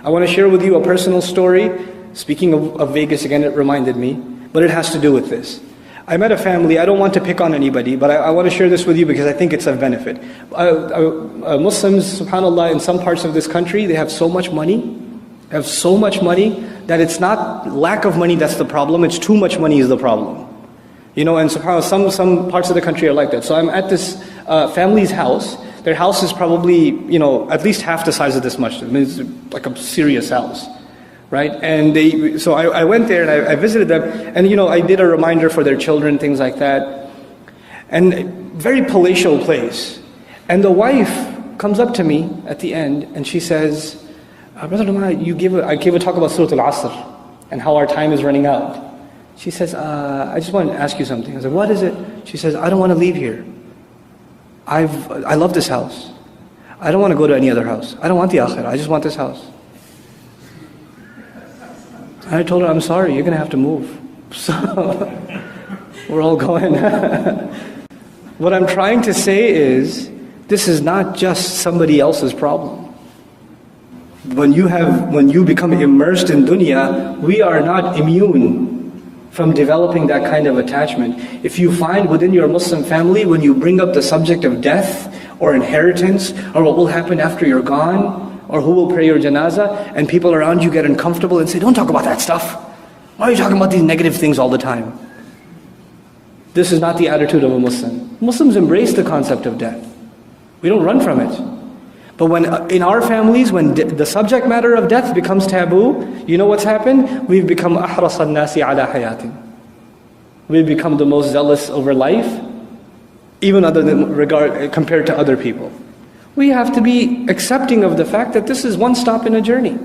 I want to share with you a personal story. Speaking of Vegas again, it reminded me, but it has to do with this. I met a family, I don't want to pick on anybody, but I want to share this with you because I think it's of benefit. Muslims, subhanAllah, in some parts of this country, they have so much money, that it's not lack of money that's the problem, it's too much money is the problem. And subhanAllah, some parts of the country are like that. So I'm at this family's house. Their house is probably, at least half the size of this masjid. I mean, it's like a serious house. Right? And so I went there and I visited them, and I did a reminder for their children, things like that. And very palatial place. And the wife comes up to me at the end and she says, Brother Nouman, I gave a talk about Surah Al-Asr and how our time is running out. She says, I just want to ask you something. I said, what is it? She says, I don't want to leave here. I love this house. I don't want to go to any other house. I don't want the akhirah. I just want this house. I told her, I'm sorry, you're going to have to move. So, we're all going. What I'm trying to say is, this is not just somebody else's problem. When you become immersed in dunya, we are not immune from developing that kind of attachment. If you find within your Muslim family, when you bring up the subject of death, or inheritance, or what will happen after you're gone, or who will pray your janazah, and people around you get uncomfortable and say, don't talk about that stuff. Why are you talking about these negative things all the time? This is not the attitude of a Muslim. Muslims embrace the concept of death. We don't run from it. But when in our families, when the subject matter of death becomes taboo, you know what's happened? We've become أحرص الناس على حياة. We've become the most zealous over life, even compared to other people. We have to be accepting of the fact that this is one stop in a journey.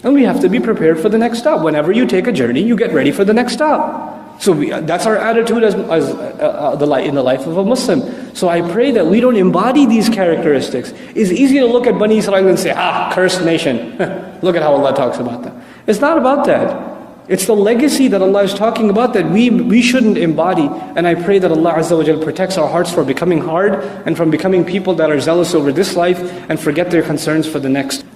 And we have to be prepared for the next stop. Whenever you take a journey, you get ready for the next stop. So that's our attitude in the life of a Muslim. So I pray that we don't embody these characteristics. It's easy to look at Bani Israel and say, cursed nation. Look at how Allah talks about them. It's not about that. It's the legacy that Allah is talking about that we shouldn't embody. And I pray that Allah Azza wa Jal protects our hearts from becoming hard and from becoming people that are zealous over this life and forget their concerns for the next.